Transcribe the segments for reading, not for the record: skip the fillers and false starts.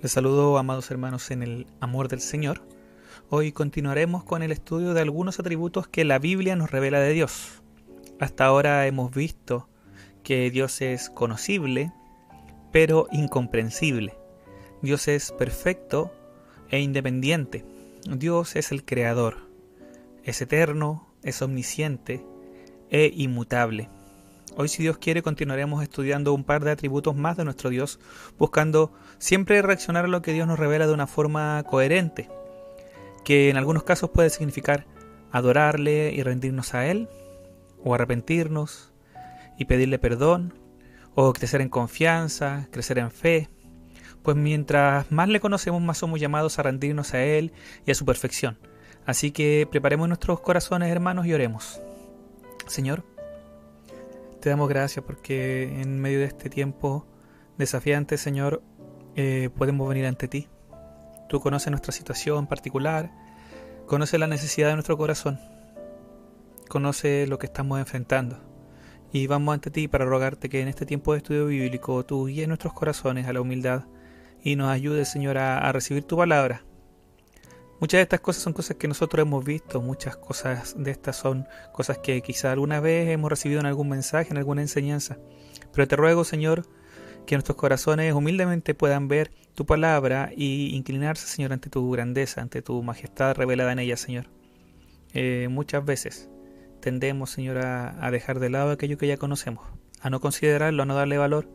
Les saludo, amados hermanos, en el amor del Señor. Hoy continuaremos con el estudio de algunos atributos que la Biblia nos revela de Dios. Hasta ahora hemos visto que Dios es conocible, pero incomprensible. Dios es perfecto e independiente. Dios es el creador. Es eterno, es omnisciente e inmutable. Hoy, si Dios quiere, continuaremos estudiando un par de atributos más de nuestro Dios, buscando siempre reaccionar a lo que Dios nos revela de una forma coherente, que en algunos casos puede significar adorarle y rendirnos a Él, o arrepentirnos y pedirle perdón, o crecer en confianza, crecer en fe. Pues mientras más le conocemos, más somos llamados a rendirnos a Él y a su perfección. Así que preparemos nuestros corazones, hermanos, y oremos. Señor, te damos gracias porque en medio de este tiempo desafiante, Señor, podemos venir ante ti. Tú conoces nuestra situación particular, conoces la necesidad de nuestro corazón, conoces lo que estamos enfrentando. Y vamos ante ti para rogarte que en este tiempo de estudio bíblico tú guíes nuestros corazones a la humildad y nos ayudes, Señor, a recibir tu palabra. Muchas de estas cosas son cosas que nosotros hemos visto, muchas cosas de estas son cosas que quizá alguna vez hemos recibido en algún mensaje, en alguna enseñanza. Pero te ruego, Señor, que nuestros corazones humildemente puedan ver tu palabra y inclinarse, Señor, ante tu grandeza, ante tu majestad revelada en ella, Señor. Muchas veces tendemos, Señor, a dejar de lado aquello que ya conocemos, a no considerarlo, a no darle valor.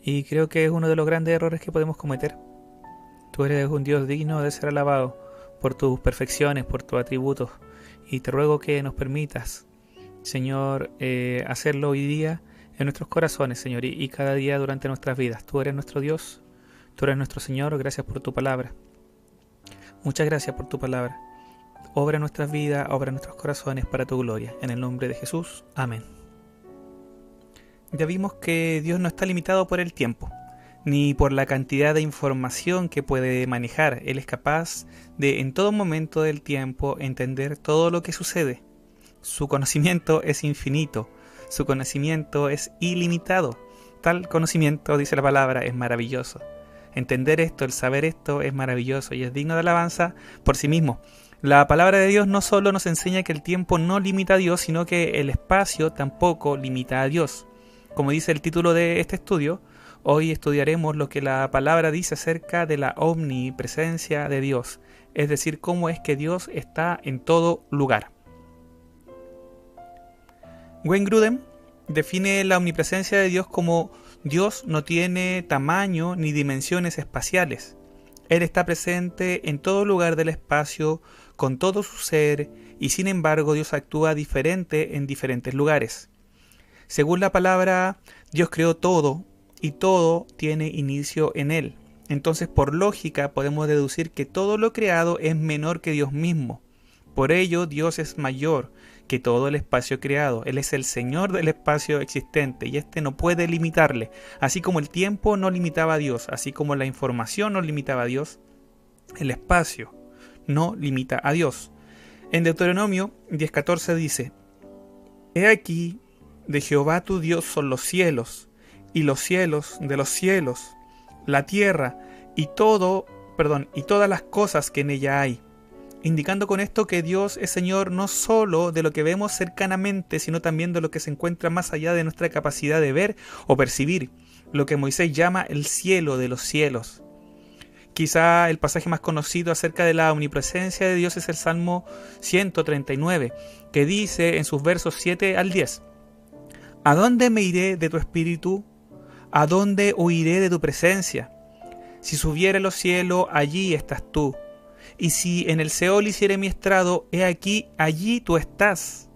Y creo que es uno de los grandes errores que podemos cometer. Tú eres un Dios digno de ser alabado por tus perfecciones, por tus atributos, y te ruego que nos permitas, Señor, hacerlo hoy día en nuestros corazones, Señor, y cada día durante nuestras vidas. Tú eres nuestro Dios, tú eres nuestro Señor. Gracias por tu palabra. Muchas gracias por tu palabra. Obra en nuestras vidas, obra en nuestros corazones para tu gloria. En el nombre de Jesús. Amén. Ya vimos que Dios no está limitado por el tiempo, ni por la cantidad de información que puede manejar. Él es capaz de, en todo momento del tiempo, entender todo lo que sucede. Su conocimiento es infinito, su conocimiento es ilimitado. Tal conocimiento, dice la palabra, es maravilloso. Entender esto, el saber esto, es maravilloso y es digno de alabanza por sí mismo. La palabra de Dios no solo nos enseña que el tiempo no limita a Dios, sino que el espacio tampoco limita a Dios. Como dice el título de este estudio, hoy estudiaremos lo que la palabra dice acerca de la omnipresencia de Dios, es decir, cómo es que Dios está en todo lugar. Wayne Grudem define la omnipresencia de Dios como Dios no tiene tamaño ni dimensiones espaciales. Él está presente en todo lugar del espacio, con todo su ser, y sin embargo Dios actúa diferente en diferentes lugares. Según la palabra, Dios creó todo, y todo tiene inicio en Él. Entonces, por lógica, podemos deducir que todo lo creado es menor que Dios mismo. Por ello, Dios es mayor que todo el espacio creado. Él es el Señor del espacio existente y este no puede limitarle. Así como el tiempo no limitaba a Dios, así como la información no limitaba a Dios, el espacio no limita a Dios. En Deuteronomio 10:14 dice: He aquí, de Jehová tu Dios son los cielos, y los cielos de los cielos, la tierra y todas las cosas que en ella hay. Indicando con esto que Dios es Señor no solo de lo que vemos cercanamente, sino también de lo que se encuentra más allá de nuestra capacidad de ver o percibir, lo que Moisés llama el cielo de los cielos. Quizá el pasaje más conocido acerca de la omnipresencia de Dios es el Salmo 139, que dice en sus versos 7 al 10: ¿A dónde me iré de tu espíritu? ¿A dónde huiré de tu presencia? Si subiere a los cielos, allí estás tú. Y si en el Seol hiciere mi estrado, he aquí, allí tú estás.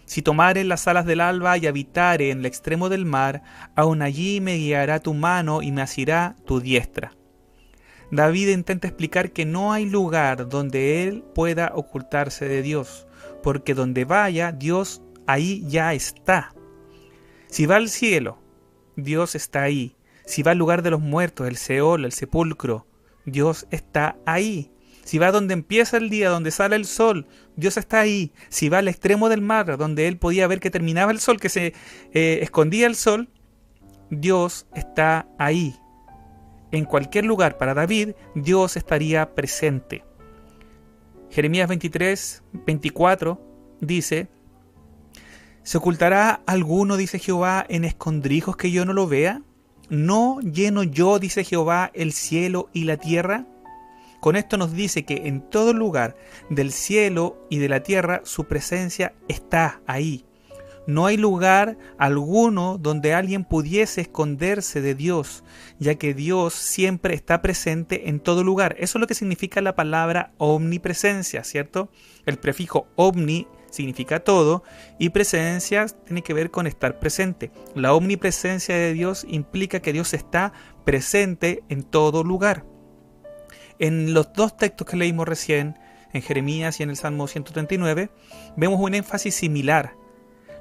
Si tomare las alas del alba y habitare en el extremo del mar, aun allí me guiará tu mano y me asirá tu diestra. David intenta explicar que no hay lugar donde él pueda ocultarse de Dios, porque donde vaya, Dios ahí ya está. Si va al cielo, Dios está ahí. Si va al lugar de los muertos, el Seol, el sepulcro, Dios está ahí. Si va donde empieza el día, donde sale el sol, Dios está ahí. Si va al extremo del mar, donde él podía ver que terminaba el sol, que se escondía el sol, Dios está ahí. en cualquier lugar para David, Dios estaría presente. Jeremías 23:24 dice: ¿se ocultará alguno, dice Jehová, en escondrijos que yo no lo vea? ¿No lleno yo, dice Jehová, el cielo y la tierra? Con esto nos dice que en todo lugar del cielo y de la tierra su presencia está ahí. No hay lugar alguno donde alguien pudiese esconderse de Dios, ya que Dios siempre está presente en todo lugar. Eso es lo que significa la palabra omnipresencia, ¿cierto? El prefijo omni significa todo y presencia tiene que ver con estar presente. La omnipresencia de Dios implica que Dios está presente en todo lugar. En los dos textos que leímos recién, en Jeremías y en el Salmo 139, vemos un énfasis similar.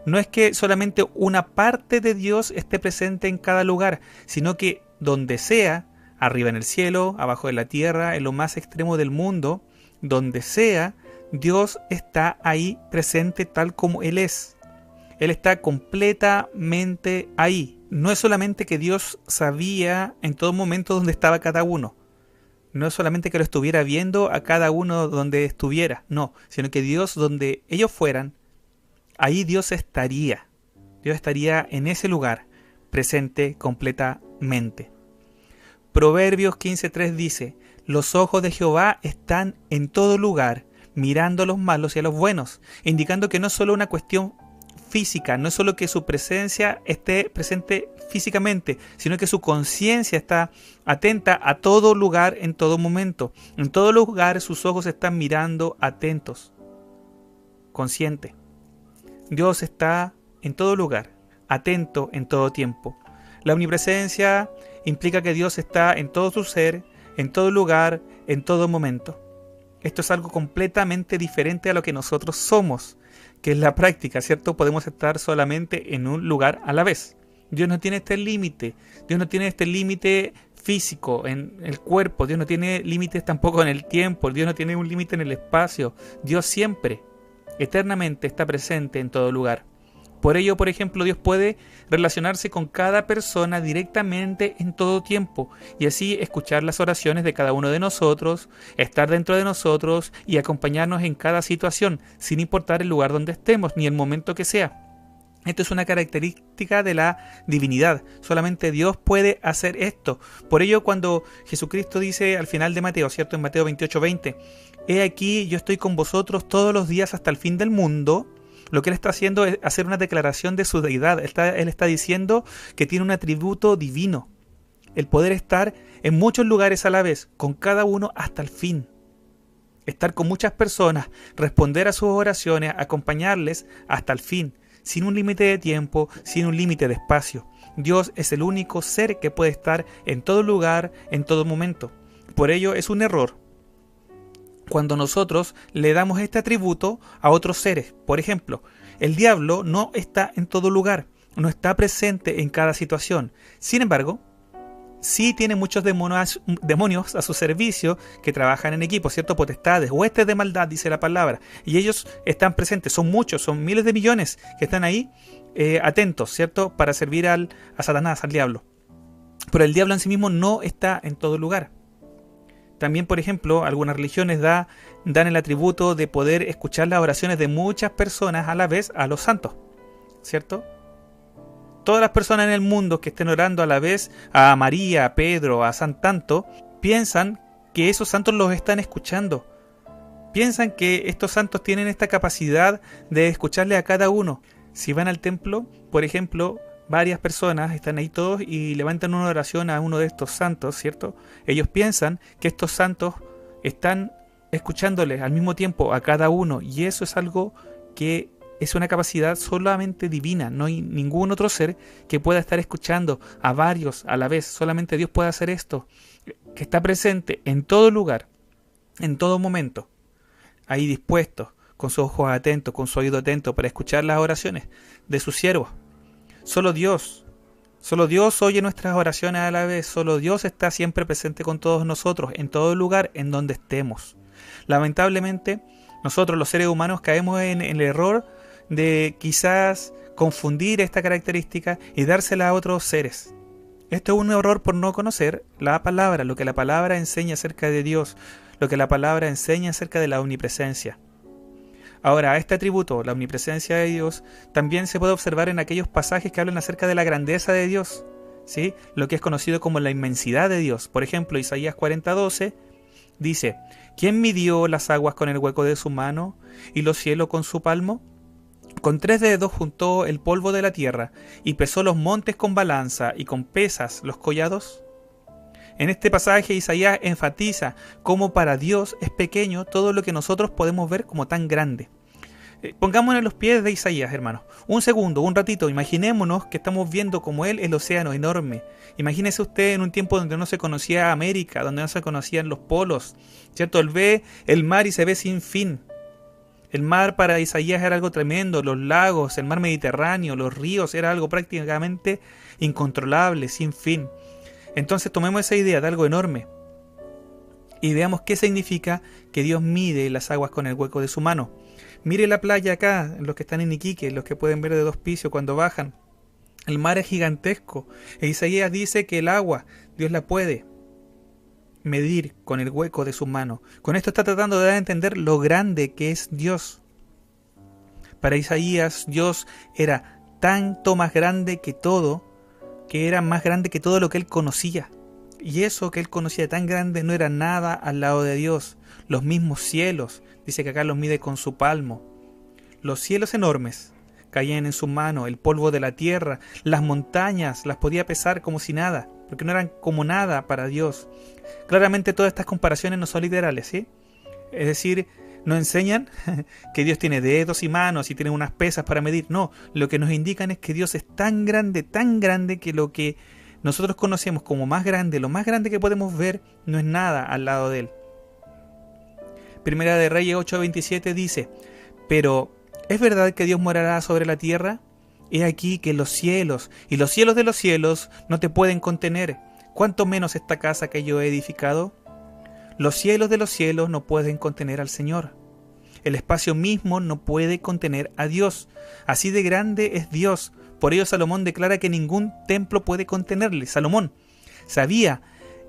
No es que solamente una parte de Dios esté presente en cada lugar, sino que donde sea, arriba en el cielo, abajo en la tierra, en lo más extremo del mundo, donde sea, Dios está ahí presente tal como Él es. Él está completamente ahí. No es solamente que Dios sabía en todo momento dónde estaba cada uno. No es solamente que lo estuviera viendo a cada uno donde estuviera. No, sino que Dios, donde ellos fueran, ahí Dios estaría. Dios estaría en ese lugar, presente completamente. Proverbios 15:3 dice: los ojos de Jehová están en todo lugar, mirando a los malos y a los buenos, indicando que no es solo una cuestión física, no es solo que su presencia esté presente físicamente, sino que su conciencia está atenta a todo lugar en todo momento. En todo lugar sus ojos están mirando atentos, consciente. Dios está en todo lugar, atento en todo tiempo. La omnipresencia implica que Dios está en todo su ser, en todo lugar, en todo momento. Esto es algo completamente diferente a lo que nosotros somos, que es la práctica, ¿cierto? Podemos estar solamente en un lugar a la vez. Dios no tiene este límite. Dios no tiene este límite físico en el cuerpo. Dios no tiene límites tampoco en el tiempo. Dios no tiene un límite en el espacio. Dios siempre, eternamente está presente en todo lugar. Por ello, por ejemplo, Dios puede relacionarse con cada persona directamente en todo tiempo y así escuchar las oraciones de cada uno de nosotros, estar dentro de nosotros y acompañarnos en cada situación, sin importar el lugar donde estemos ni el momento que sea. Esto es una característica de la divinidad. Solamente Dios puede hacer esto. Por ello, cuando Jesucristo dice al final de Mateo, ¿cierto? En Mateo 28:20, he aquí, yo estoy con vosotros todos los días hasta el fin del mundo. Lo que Él está haciendo es hacer una declaración de su deidad. Él está diciendo que tiene un atributo divino. El poder estar en muchos lugares a la vez, con cada uno hasta el fin. Estar con muchas personas, responder a sus oraciones, acompañarles hasta el fin, sin un límite de tiempo, sin un límite de espacio. Dios es el único ser que puede estar en todo lugar, en todo momento. Por ello es un error cuando nosotros le damos este atributo a otros seres. Por ejemplo, el diablo no está en todo lugar, no está presente en cada situación. Sin embargo, sí tiene muchos demonios a su servicio que trabajan en equipo, ¿cierto? Potestades, huestes de maldad, dice la palabra. Y ellos están presentes, son muchos, son miles de millones que están ahí atentos, ¿cierto? Para servir a Satanás, al diablo. Pero el diablo en sí mismo no está en todo lugar. También, por ejemplo, algunas religiones dan el atributo de poder escuchar las oraciones de muchas personas a la vez a los santos, ¿cierto? Todas las personas en el mundo que estén orando a la vez a María, a Pedro, a San Tanto, piensan que esos santos los están escuchando. Piensan que estos santos tienen esta capacidad de escucharle a cada uno. Si van al templo, por ejemplo, varias personas están ahí todos y levantan una oración a uno de estos santos, ¿cierto? Ellos piensan que estos santos están escuchándoles al mismo tiempo a cada uno y eso es algo que es una capacidad solamente divina. No hay ningún otro ser que pueda estar escuchando a varios a la vez. Solamente Dios puede hacer esto, que está presente en todo lugar, en todo momento, ahí dispuesto, con sus ojos atentos, con su oído atento para escuchar las oraciones de sus siervos. Solo Dios oye nuestras oraciones a la vez. Solo Dios está siempre presente con todos nosotros, en todo lugar en donde estemos. Lamentablemente, nosotros los seres humanos caemos en el error de quizás confundir esta característica y dársela a otros seres. Esto es un error por no conocer la palabra, lo que la palabra enseña acerca de Dios, lo que la palabra enseña acerca de la omnipresencia. Ahora, este atributo, la omnipresencia de Dios, también se puede observar en aquellos pasajes que hablan acerca de la grandeza de Dios, ¿sí? Lo que es conocido como la inmensidad de Dios. Por ejemplo, Isaías 40:12 dice: ¿Quién midió las aguas con el hueco de su mano y los cielos con su palmo? Con 3 dedos juntó el polvo de la tierra y pesó los montes con balanza y con pesas los collados. En este pasaje Isaías enfatiza cómo para Dios es pequeño todo lo que nosotros podemos ver como tan grande. Pongámonos en los pies de Isaías, hermanos. Un segundo, un ratito, imaginémonos que estamos viendo como él el océano enorme. Imagínese usted en un tiempo donde no se conocía América, donde no se conocían los polos, ¿cierto? Él ve el mar y se ve sin fin. El mar para Isaías era algo tremendo, los lagos, el mar Mediterráneo, los ríos, era algo prácticamente incontrolable, sin fin. Entonces tomemos esa idea de algo enorme y veamos qué significa que Dios mide las aguas con el hueco de su mano. Mire la playa acá, los que están en Iquique, los que pueden ver de 2 pisos cuando bajan. El mar es gigantesco. E Isaías dice que el agua, Dios la puede medir con el hueco de su mano. Con esto está tratando de dar a entender lo grande que es Dios. Para Isaías, Dios era tanto más grande que todo, que era más grande que todo lo que él conocía. Y eso que él conocía tan grande no era nada al lado de Dios. Los mismos cielos, dice que acá los mide con su palmo. Los cielos enormes caían en su mano, el polvo de la tierra, las montañas las podía pesar como si nada, porque no eran como nada para Dios. Claramente todas estas comparaciones no son literales, ¿sí? Es decir, no enseñan que Dios tiene dedos y manos y tiene unas pesas para medir. No, lo que nos indican es que Dios es tan grande que lo que nosotros conocemos como más grande, lo más grande que podemos ver, no es nada al lado de él. Primera de Reyes 8:27 dice: pero ¿es verdad que Dios morará sobre la tierra? He aquí que los cielos y los cielos de los cielos no te pueden contener, ¿cuánto menos esta casa que yo he edificado? Los cielos de los cielos no pueden contener al Señor. El espacio mismo no puede contener a Dios. Así de grande es Dios. Por ello Salomón declara que ningún templo puede contenerle. Salomón sabía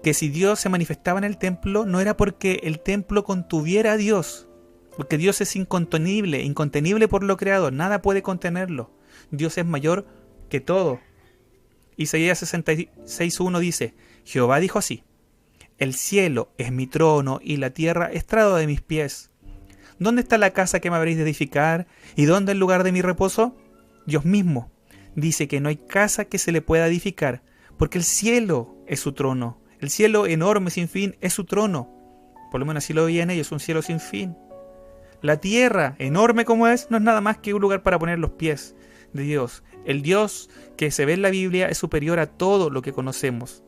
que si Dios se manifestaba en el templo, no era porque el templo contuviera a Dios, porque Dios es incontenible por lo creado, nada puede contenerlo. Dios es mayor que todo. Isaías 66:1 dice: Jehová dijo así: el cielo es mi trono y la tierra estrado de mis pies. ¿Dónde está la casa que me habréis de edificar? ¿Y dónde el lugar de mi reposo? Dios mismo dice que no hay casa que se le pueda edificar, porque el cielo es su trono. El cielo enorme sin fin es su trono. Por lo menos así lo veían ellos, un cielo sin fin. La tierra, enorme como es, no es nada más que un lugar para poner los pies de Dios. El Dios que se ve en la Biblia es superior a todo lo que conocemos.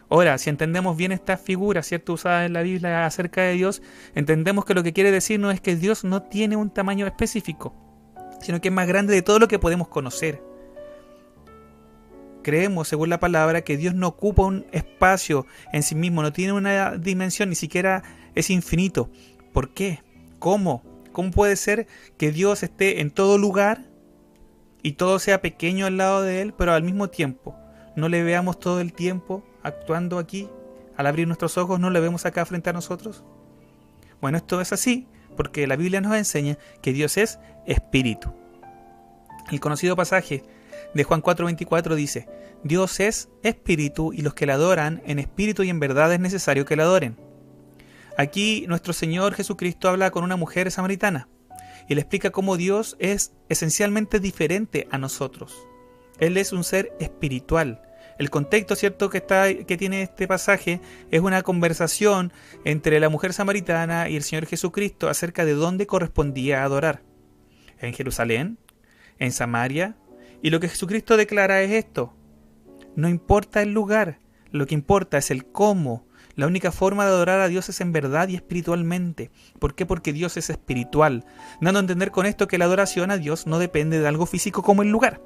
Ahora, si entendemos bien esta figura, ¿cierto?, usada en la Biblia acerca de Dios, entendemos que lo que quiere decir no es que Dios no tiene un tamaño específico, sino que es más grande de todo lo que podemos conocer. Creemos, según la palabra, que Dios no ocupa un espacio en sí mismo, no tiene una dimensión, ni siquiera es infinito. ¿Por qué? ¿Cómo? ¿Cómo puede ser que Dios esté en todo lugar y todo sea pequeño al lado de Él, pero al mismo tiempo no le veamos todo el tiempo actuando aquí? Al abrir nuestros ojos, ¿no le vemos acá frente a nosotros? Bueno, esto es así porque la Biblia nos enseña que Dios es espíritu. El conocido pasaje de Juan 4:24 dice: Dios es espíritu y los que le adoran en espíritu y en verdad es necesario que le adoren. Aquí nuestro Señor Jesucristo habla con una mujer samaritana y le explica cómo Dios es esencialmente diferente a nosotros. Él es un ser espiritual. El contexto, ¿cierto?, que tiene este pasaje es una conversación entre la mujer samaritana y el Señor Jesucristo acerca de dónde correspondía adorar. En Jerusalén, en Samaria, y lo que Jesucristo declara es esto: no importa el lugar, lo que importa es el cómo. La única forma de adorar a Dios es en verdad y espiritualmente. ¿Por qué? Porque Dios es espiritual, dando a entender con esto que la adoración a Dios no depende de algo físico como el lugar,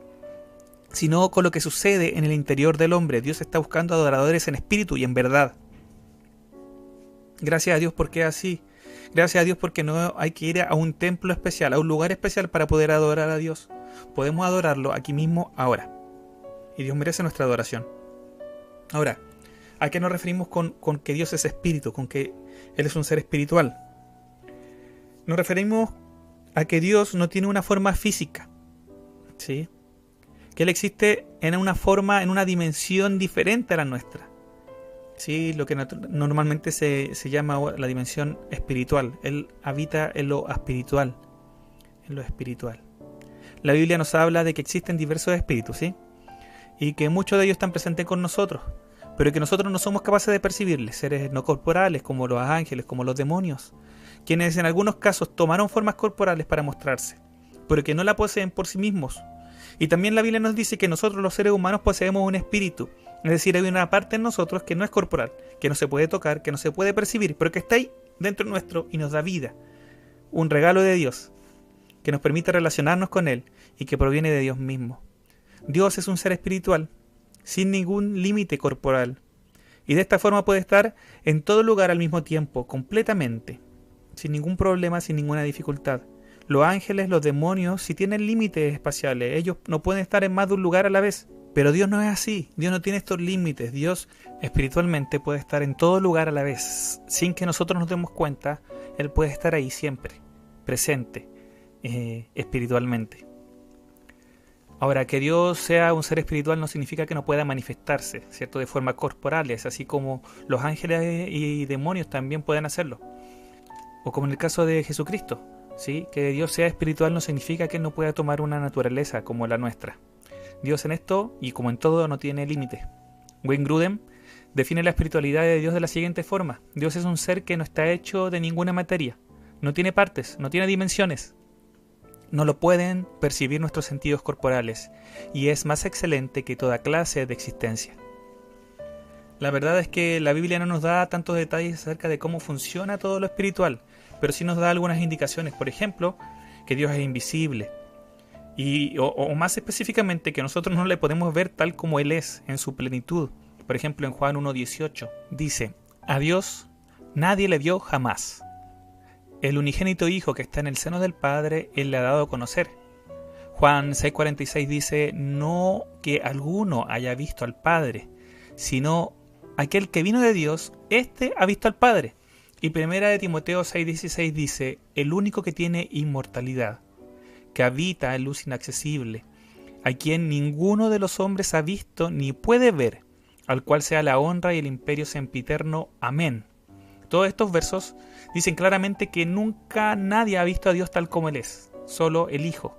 sino con lo que sucede en el interior del hombre. Dios está buscando adoradores en espíritu y en verdad. Gracias a Dios porque es así. Gracias a Dios porque no hay que ir a un templo especial, a un lugar especial para poder adorar a Dios. Podemos adorarlo aquí mismo, ahora. Y Dios merece nuestra adoración. Ahora, ¿a qué nos referimos con que Dios es espíritu, con que Él es un ser espiritual? Nos referimos a que Dios no tiene una forma física, ¿sí? Que Él existe en una forma, en una dimensión diferente a la nuestra, ¿sí? Lo que normalmente se llama la dimensión espiritual. Él habita en lo espiritual, en lo espiritual. La Biblia nos habla de que existen diversos espíritus, ¿sí? Y que muchos de ellos están presentes con nosotros, pero que nosotros no somos capaces de percibirles, seres no corporales como los ángeles, como los demonios, quienes en algunos casos tomaron formas corporales para mostrarse, pero que no la poseen por sí mismos. Y también la Biblia nos dice que nosotros los seres humanos poseemos un espíritu, es decir, hay una parte en nosotros que no es corporal, que no se puede tocar, que no se puede percibir, pero que está ahí dentro nuestro y nos da vida, un regalo de Dios, que nos permite relacionarnos con Él y que proviene de Dios mismo. Dios es un ser espiritual, sin ningún límite corporal, y de esta forma puede estar en todo lugar al mismo tiempo, completamente, sin ningún problema, sin ninguna dificultad. Los ángeles, los demonios, si tienen límites espaciales, ellos no pueden estar en más de un lugar a la vez, pero Dios no es así, Dios no tiene estos límites, Dios espiritualmente puede estar en todo lugar a la vez, sin que nosotros nos demos cuenta, Él puede estar ahí siempre, presente, espiritualmente. Ahora, que Dios sea un ser espiritual no significa que no pueda manifestarse, ¿cierto? De forma corporal, es así como los ángeles y demonios también pueden hacerlo. O como en el caso de Jesucristo, ¿sí? Que Dios sea espiritual no significa que Él no pueda tomar una naturaleza como la nuestra. Dios en esto, y como en todo, no tiene límites. Wayne Grudem define la espiritualidad de Dios de la siguiente forma. Dios es un ser que no está hecho de ninguna materia, no tiene partes, no tiene dimensiones. No lo pueden percibir nuestros sentidos corporales, y es más excelente que toda clase de existencia. La verdad es que la Biblia no nos da tantos detalles acerca de cómo funciona todo lo espiritual, pero sí nos da algunas indicaciones. Por ejemplo, que Dios es invisible, o más específicamente que nosotros no le podemos ver tal como Él es, en su plenitud. Por ejemplo, en Juan 1:18 dice: a Dios nadie le vio jamás. El unigénito Hijo que está en el seno del Padre, Él le ha dado a conocer. Juan 6:46 dice: no que alguno haya visto al Padre, sino aquel que vino de Dios, éste ha visto al Padre. Y 1 de Timoteo 6:16 dice: el único que tiene inmortalidad, que habita en luz inaccesible, a quien ninguno de los hombres ha visto ni puede ver, al cual sea la honra y el imperio sempiterno. Amén. Todos estos versos dicen claramente que nunca nadie ha visto a Dios tal como Él es, solo el Hijo,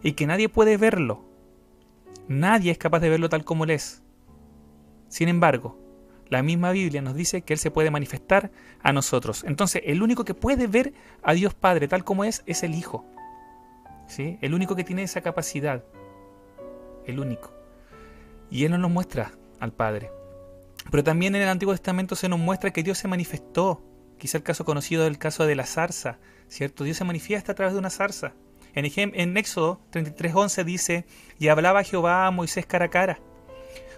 y que nadie puede verlo. Nadie es capaz de verlo tal como Él es. Sin embargo, la misma Biblia nos dice que Él se puede manifestar a nosotros. Entonces, el único que puede ver a Dios Padre tal como es el Hijo. ¿Sí? El único que tiene esa capacidad. El único. Y Él nos muestra al Padre. Pero también en el Antiguo Testamento se nos muestra que Dios se manifestó. Quizá el caso conocido del caso de la zarza, ¿cierto? Dios se manifiesta a través de una zarza. En Éxodo 33:11 dice: y hablaba Jehová a Moisés cara a cara,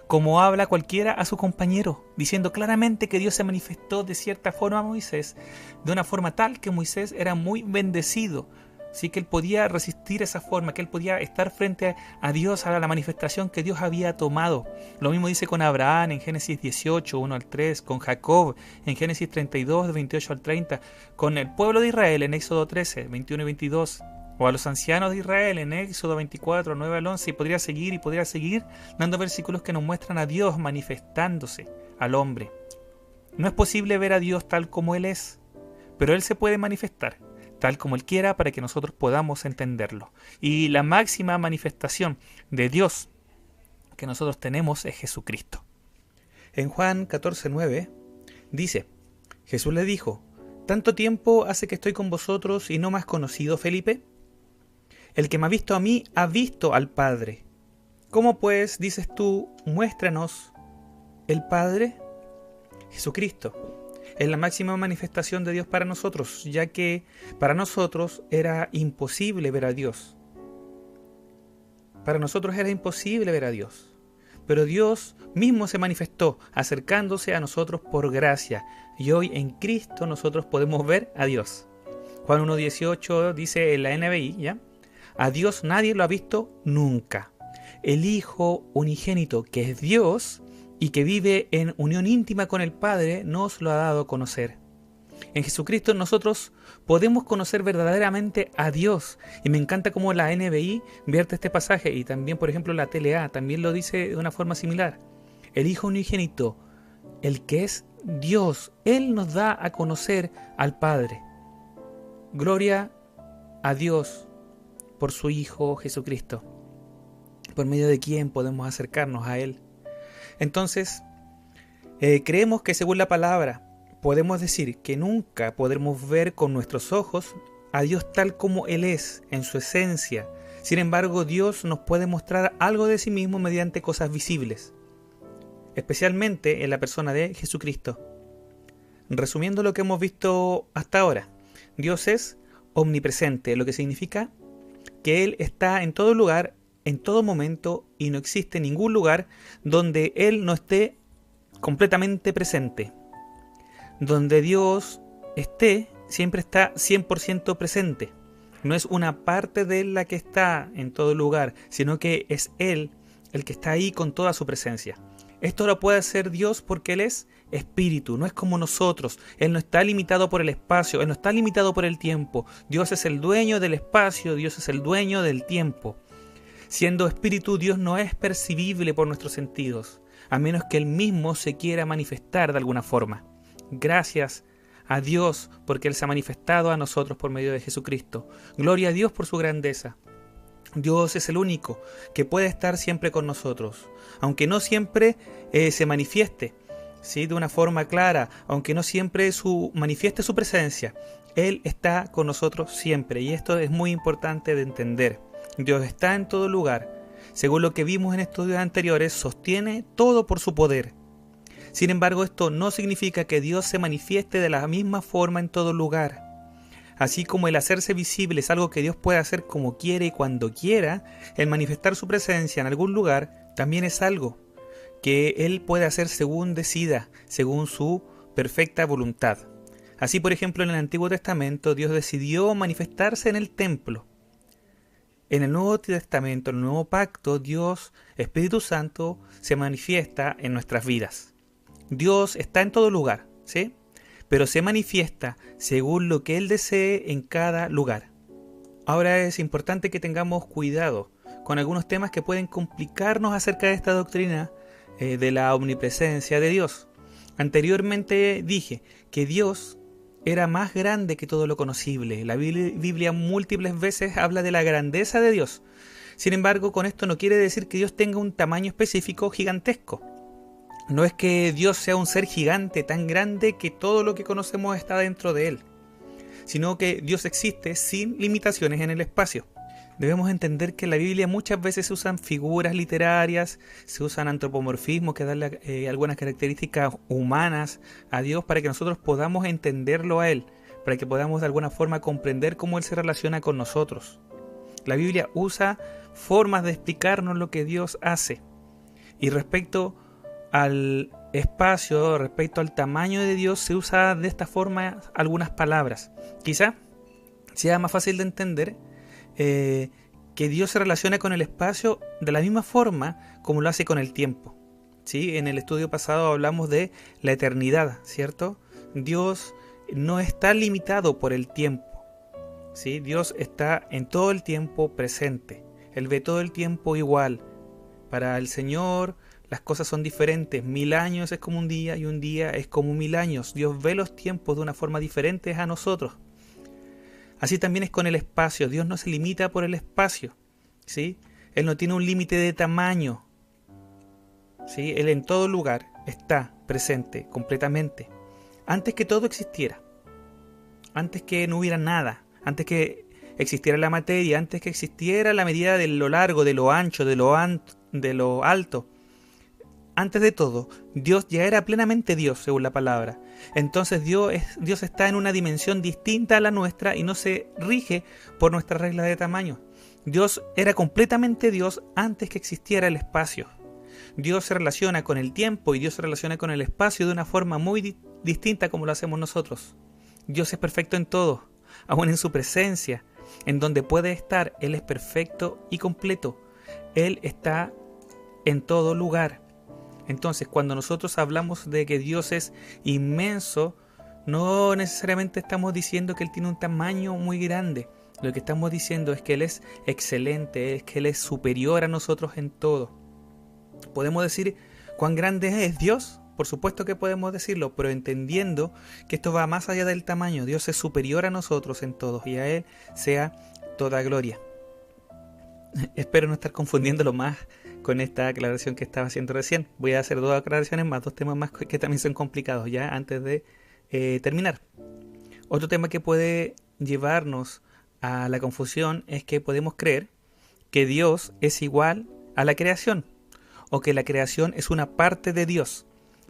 como habla cualquiera a su compañero, diciendo claramente que Dios se manifestó de cierta forma a Moisés, de una forma tal que Moisés era muy bendecido. Sí, que él podía resistir esa forma, que él podía estar frente a Dios, a la manifestación que Dios había tomado. Lo mismo dice con Abraham en Génesis 18, 1 al 3, con Jacob en Génesis 32, 28 al 30, con el pueblo de Israel en Éxodo 13, 21 y 22, o a los ancianos de Israel en Éxodo 24, 9 al 11, y podría seguir dando versículos que nos muestran a Dios manifestándose al hombre. No es posible ver a Dios tal como Él es, pero Él se puede manifestar tal como Él quiera para que nosotros podamos entenderlo. Y la máxima manifestación de Dios que nosotros tenemos es Jesucristo. En Juan 14:9 dice: Jesús le dijo: ¿tanto tiempo hace que estoy con vosotros y no me has conocido, Felipe? El que me ha visto a mí ha visto al Padre. ¿Cómo pues dices tú, muéstranos el Padre? Jesucristo es la máxima manifestación de Dios para nosotros, ya que para nosotros era imposible ver a Dios. Para nosotros era imposible ver a Dios. Pero Dios mismo se manifestó, acercándose a nosotros por gracia. Y hoy en Cristo nosotros podemos ver a Dios. Juan 1:18 dice en la NBI, ¿ya? A Dios nadie lo ha visto nunca. El Hijo unigénito, que es Dios, y que vive en unión íntima con el Padre, nos lo ha dado a conocer. En Jesucristo nosotros podemos conocer verdaderamente a Dios. Y me encanta cómo la NBI vierte este pasaje, y también, por ejemplo, la TLA también lo dice de una forma similar. El Hijo unigénito, el que es Dios, Él nos da a conocer al Padre. Gloria a Dios por su Hijo Jesucristo, por medio de quien podemos acercarnos a Él. Entonces, creemos que según la palabra, podemos decir que nunca podremos ver con nuestros ojos a Dios tal como Él es, en su esencia. Sin embargo, Dios nos puede mostrar algo de sí mismo mediante cosas visibles, especialmente en la persona de Jesucristo. Resumiendo lo que hemos visto hasta ahora, Dios es omnipresente, lo que significa que Él está en todo lugar, en todo momento, y no existe ningún lugar donde Él no esté completamente presente. Donde Dios esté, siempre está 100% presente. No es una parte de Él la que está en todo lugar, sino que es Él el que está ahí con toda su presencia. Esto lo puede hacer Dios porque Él es espíritu, no es como nosotros. Él no está limitado por el espacio, Él no está limitado por el tiempo. Dios es el dueño del espacio, Dios es el dueño del tiempo. Siendo espíritu, Dios no es percibible por nuestros sentidos, a menos que Él mismo se quiera manifestar de alguna forma. Gracias a Dios porque Él se ha manifestado a nosotros por medio de Jesucristo. Gloria a Dios por su grandeza. Dios es el único que puede estar siempre con nosotros, aunque no siempre se manifieste, ¿sí?, de una forma clara, aunque no siempre manifieste su presencia. Él está con nosotros siempre, y esto es muy importante de entender. Dios está en todo lugar. Según lo que vimos en estudios anteriores, sostiene todo por su poder. Sin embargo, esto no significa que Dios se manifieste de la misma forma en todo lugar. Así como el hacerse visible es algo que Dios puede hacer como quiere y cuando quiera, el manifestar su presencia en algún lugar también es algo que Él puede hacer según decida, según su perfecta voluntad. Así, por ejemplo, en el Antiguo Testamento, Dios decidió manifestarse en el templo. En el Nuevo Testamento, en el Nuevo Pacto, Dios, Espíritu Santo, se manifiesta en nuestras vidas. Dios está en todo lugar, ¿sí?, pero se manifiesta según lo que Él desee en cada lugar. Ahora es importante que tengamos cuidado con algunos temas que pueden complicarnos acerca de esta doctrina de la omnipresencia de Dios. Anteriormente dije que Dios era más grande que todo lo conocible. La Biblia múltiples veces habla de la grandeza de Dios. Sin embargo, con esto no quiere decir que Dios tenga un tamaño específico gigantesco. No es que Dios sea un ser gigante tan grande que todo lo que conocemos está dentro de Él, sino que Dios existe sin limitaciones en el espacio. Debemos entender que en la Biblia muchas veces se usan figuras literarias, se usan antropomorfismos que dan algunas características humanas a Dios para que nosotros podamos entenderlo a Él, para que podamos de alguna forma comprender cómo Él se relaciona con nosotros. La Biblia usa formas de explicarnos lo que Dios hace. Y respecto al espacio, respecto al tamaño de Dios, se usa de esta forma algunas palabras. Quizá sea más fácil de entender que Dios se relaciona con el espacio de la misma forma como lo hace con el tiempo, ¿sí? En el estudio pasado hablamos de la eternidad, ¿cierto? Dios no está limitado por el tiempo, ¿sí? Dios está en todo el tiempo presente. Él ve todo el tiempo igual. Para el Señor las cosas son diferentes. 1000 años es como un día y un día es como 1000 años. Dios ve los tiempos de una forma diferente a nosotros. Así también es con el espacio. Dios no se limita por el espacio, ¿sí? Él no tiene un límite de tamaño, ¿sí? Él en todo lugar está presente completamente. Antes que todo existiera, antes que no hubiera nada, antes que existiera la materia, antes que existiera la medida de lo largo, de lo ancho, de lo alto. Antes de todo, Dios ya era plenamente Dios, según la palabra. Entonces Dios está en una dimensión distinta a la nuestra y no se rige por nuestras reglas de tamaño. Dios era completamente Dios antes que existiera el espacio. Dios se relaciona con el tiempo y Dios se relaciona con el espacio de una forma muy distinta como lo hacemos nosotros. Dios es perfecto en todo, aún en su presencia, en donde puede estar. Él es perfecto y completo. Él está en todo lugar. Entonces, cuando nosotros hablamos de que Dios es inmenso, no necesariamente estamos diciendo que Él tiene un tamaño muy grande. Lo que estamos diciendo es que Él es excelente, es que Él es superior a nosotros en todo. ¿Podemos decir cuán grande es Dios? Por supuesto que podemos decirlo, pero entendiendo que esto va más allá del tamaño. Dios es superior a nosotros en todo y a Él sea toda gloria. Espero no estar confundiéndolo más con esta aclaración que estaba haciendo recién. Voy a hacer dos aclaraciones más, dos temas más que también son complicados ya antes de terminar. Otro tema que puede llevarnos a la confusión es que podemos creer que Dios es igual a la creación o que la creación es una parte de Dios.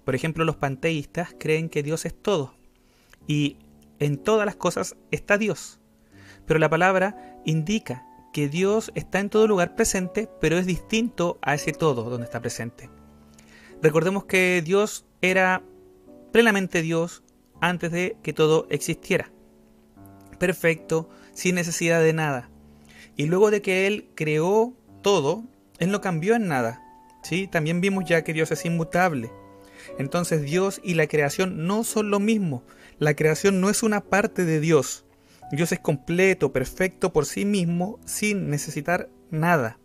Por ejemplo, los panteístas creen que Dios es todo y en todas las cosas está Dios. Pero la palabra indica que Dios está en todo lugar presente, pero es distinto a ese todo donde está presente. Recordemos que Dios era plenamente Dios antes de que todo existiera. Perfecto, sin necesidad de nada. Y luego de que Él creó todo, Él no cambió en nada. ¿Sí? También vimos ya que Dios es inmutable. Entonces Dios y la creación no son lo mismo. La creación no es una parte de Dios. Dios es completo, perfecto por sí mismo, sin necesitar nada.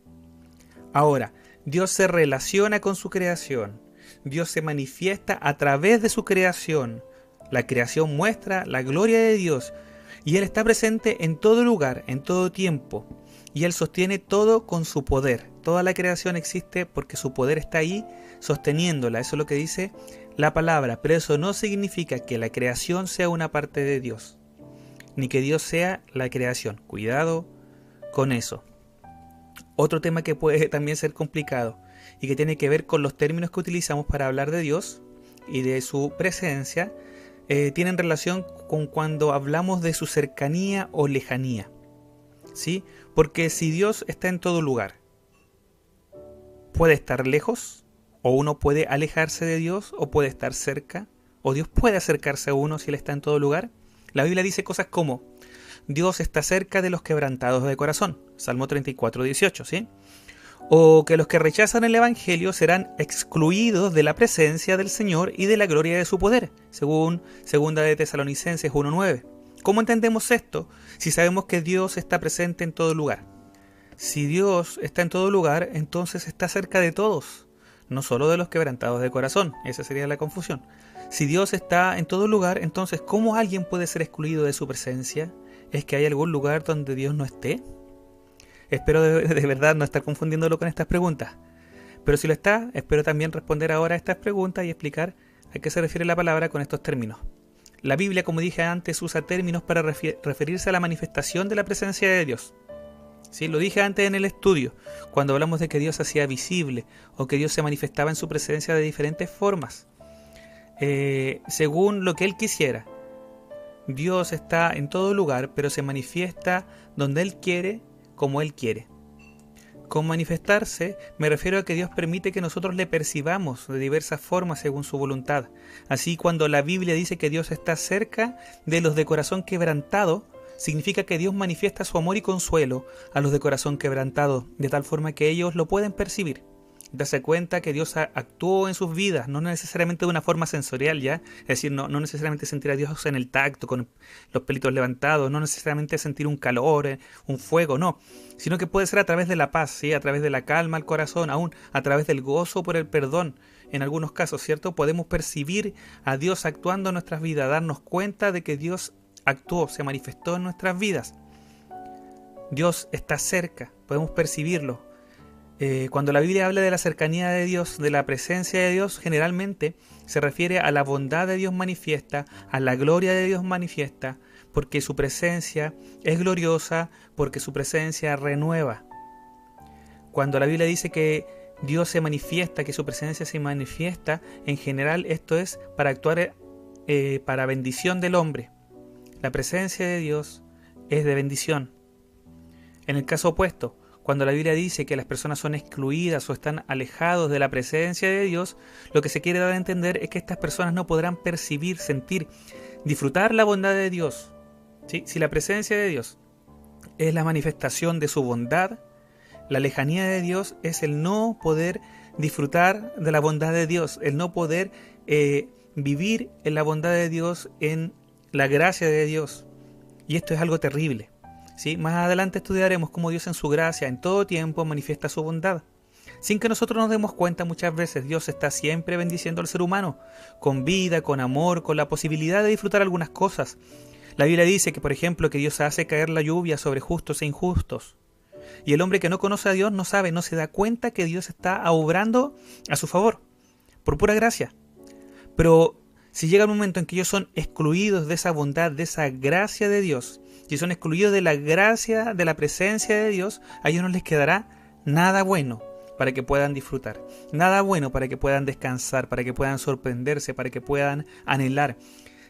Ahora, Dios se relaciona con su creación. Dios se manifiesta a través de su creación. La creación muestra la gloria de Dios. Y Él está presente en todo lugar, en todo tiempo. Y Él sostiene todo con su poder. Toda la creación existe porque su poder está ahí sosteniéndola. Eso es lo que dice la palabra. Pero eso no significa que la creación sea una parte de Dios, ni que Dios sea la creación. Cuidado con eso. Otro tema que puede también ser complicado y que tiene que ver con los términos que utilizamos para hablar de Dios y de su presencia, tienen relación con cuando hablamos de su cercanía o lejanía. ¿Sí? Porque si Dios está en todo lugar, puede estar lejos, o uno puede alejarse de Dios, o puede estar cerca, o Dios puede acercarse a uno si Él está en todo lugar. La Biblia dice cosas como: Dios está cerca de los quebrantados de corazón, Salmo 34:18, ¿sí? O que los que rechazan el Evangelio serán excluidos de la presencia del Señor y de la gloria de su poder, según 2 de Tesalonicenses 1:9. ¿Cómo entendemos esto si sabemos que Dios está presente en todo lugar? Si Dios está en todo lugar, entonces está cerca de todos, no solo de los quebrantados de corazón. Esa sería la confusión. Si Dios está en todo lugar, entonces ¿cómo alguien puede ser excluido de su presencia? ¿Es que hay algún lugar donde Dios no esté? Espero de verdad no estar confundiéndolo con estas preguntas. Pero si lo está, espero también responder ahora a estas preguntas y explicar a qué se refiere la palabra con estos términos. La Biblia, como dije antes, usa términos para referirse a la manifestación de la presencia de Dios. ¿Sí? Lo dije antes en el estudio, cuando hablamos de que Dios se hacía visible o que Dios se manifestaba en su presencia de diferentes formas, según lo que Él quisiera. Dios está en todo lugar, pero se manifiesta donde Él quiere, como Él quiere. Con manifestarse me refiero a que Dios permite que nosotros le percibamos de diversas formas según su voluntad. Así, cuando la Biblia dice que Dios está cerca de los de corazón quebrantado, significa que Dios manifiesta su amor y consuelo a los de corazón quebrantado, de tal forma que ellos lo pueden percibir. Darse cuenta que Dios actuó en sus vidas, no necesariamente de una forma sensorial, ¿ya? Es decir, no necesariamente sentir a Dios en el tacto, con los pelitos levantados, no necesariamente sentir un calor, un fuego, no. Sino que puede ser a través de la paz, ¿sí? A través de la calma al corazón, aún a través del gozo por el perdón. En algunos casos, ¿cierto? Podemos percibir a Dios actuando en nuestras vidas, darnos cuenta de que Dios actuó, se manifestó en nuestras vidas. Dios está cerca, podemos percibirlo. Cuando la Biblia habla de la cercanía de Dios, de la presencia de Dios, generalmente se refiere a la bondad de Dios manifiesta, a la gloria de Dios manifiesta, porque su presencia es gloriosa, porque su presencia renueva. Cuando la Biblia dice que Dios se manifiesta, que su presencia se manifiesta, en general esto es para actuar para bendición del hombre. La presencia de Dios es de bendición. En el caso opuesto, cuando la Biblia dice que las personas son excluidas o están alejados de la presencia de Dios, lo que se quiere dar a entender es que estas personas no podrán percibir, sentir, disfrutar la bondad de Dios. ¿Sí? Si la presencia de Dios es la manifestación de su bondad, la lejanía de Dios es el no poder disfrutar de la bondad de Dios, el no poder vivir en la bondad de Dios, en la gracia de Dios. Y esto es algo terrible, ¿sí? Más adelante estudiaremos cómo Dios en su gracia en todo tiempo manifiesta su bondad. Sin que nosotros nos demos cuenta, muchas veces Dios está siempre bendiciendo al ser humano, con vida, con amor, con la posibilidad de disfrutar algunas cosas. La Biblia dice que, por ejemplo, que Dios hace caer la lluvia sobre justos e injustos. Y el hombre que no conoce a Dios no sabe, no se da cuenta que Dios está obrando a su favor, por pura gracia. Pero si llega el momento en que ellos son excluidos de esa bondad, de esa gracia de Dios, si son excluidos de la gracia, de la presencia de Dios, a ellos no les quedará nada bueno para que puedan disfrutar, nada bueno para que puedan descansar, para que puedan sorprenderse, para que puedan anhelar.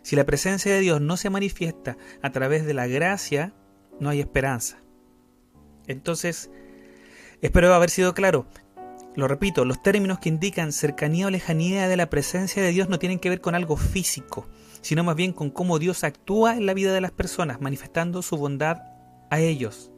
Si la presencia de Dios no se manifiesta a través de la gracia, no hay esperanza. Entonces, espero haber sido claro. Lo repito, los términos que indican cercanía o lejanía de la presencia de Dios no tienen que ver con algo físico, sino más bien con cómo Dios actúa en la vida de las personas, manifestando su bondad a ellos.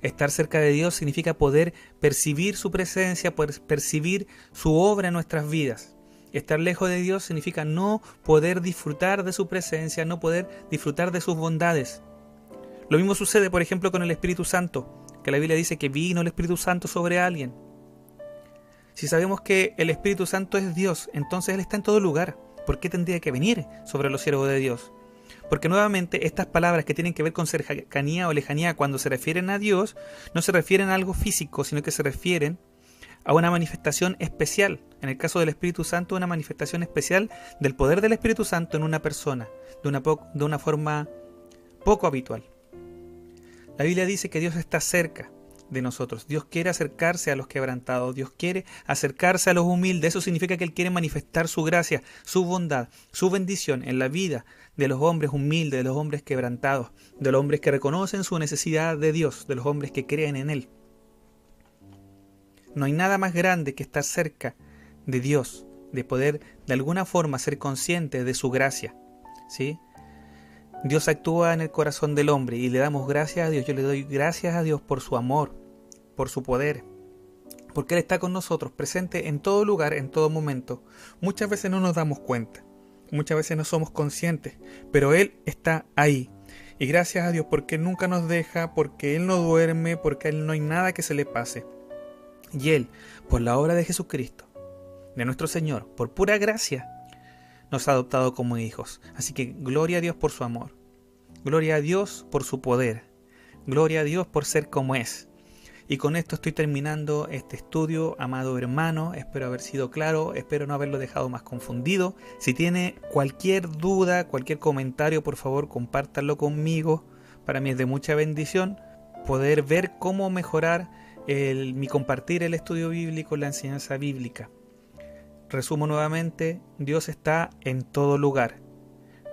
Estar cerca de Dios significa poder percibir su presencia, poder percibir su obra en nuestras vidas. Estar lejos de Dios significa no poder disfrutar de su presencia, no poder disfrutar de sus bondades. Lo mismo sucede, por ejemplo, con el Espíritu Santo, que la Biblia dice que vino el Espíritu Santo sobre alguien. Si sabemos que el Espíritu Santo es Dios, entonces Él está en todo lugar. ¿Por qué tendría que venir sobre los siervos de Dios? Porque nuevamente estas palabras que tienen que ver con cercanía o lejanía cuando se refieren a Dios, no se refieren a algo físico, sino que se refieren a una manifestación especial. En el caso del Espíritu Santo, una manifestación especial del poder del Espíritu Santo en una persona, de una forma poco habitual. La Biblia dice que Dios está cerca de nosotros. Dios quiere acercarse a los quebrantados, Dios quiere acercarse a los humildes. Eso significa que Él quiere manifestar su gracia, su bondad, su bendición en la vida de los hombres humildes, de los hombres quebrantados, de los hombres que reconocen su necesidad de Dios, de los hombres que creen en Él. No hay nada más grande que estar cerca de Dios, de poder de alguna forma ser consciente de su gracia, ¿sí? Dios actúa en el corazón del hombre y le damos gracias a Dios. Yo le doy gracias a Dios por su amor, por su poder, porque Él está con nosotros, presente en todo lugar, en todo momento. Muchas veces no nos damos cuenta, muchas veces no somos conscientes, pero Él está ahí. Y gracias a Dios porque Él nunca nos deja, porque Él no duerme, porque a Él no hay nada que se le pase. Y Él, por la obra de Jesucristo, de nuestro Señor, por pura gracia, nos ha adoptado como hijos. Así que gloria a Dios por su amor. Gloria a Dios por su poder. Gloria a Dios por ser como es. Y con esto estoy terminando este estudio, amado hermano. Espero haber sido claro, espero no haberlo dejado más confundido. Si tiene cualquier duda, cualquier comentario, por favor compártanlo conmigo. Para mí es de mucha bendición poder ver cómo mejorar mi compartir el estudio bíblico, la enseñanza bíblica. Resumo nuevamente, Dios está en todo lugar.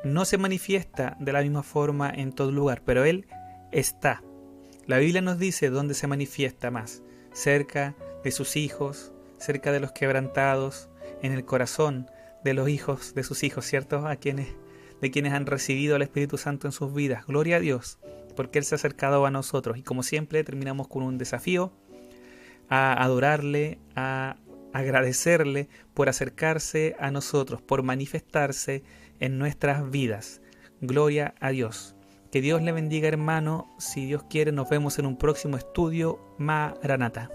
No se manifiesta de la misma forma en todo lugar, pero Él está. La Biblia nos dice dónde se manifiesta más: cerca de sus hijos, cerca de los quebrantados, en el corazón de los hijos de sus hijos, ¿cierto? De quienes han recibido al Espíritu Santo en sus vidas. Gloria a Dios, porque Él se ha acercado a nosotros. Y como siempre, terminamos con un desafío: a adorarle, a agradecerle por acercarse a nosotros, por manifestarse en nuestras vidas. Gloria a Dios. Que Dios le bendiga, hermano. Si Dios quiere, nos vemos en un próximo estudio. Maranatha.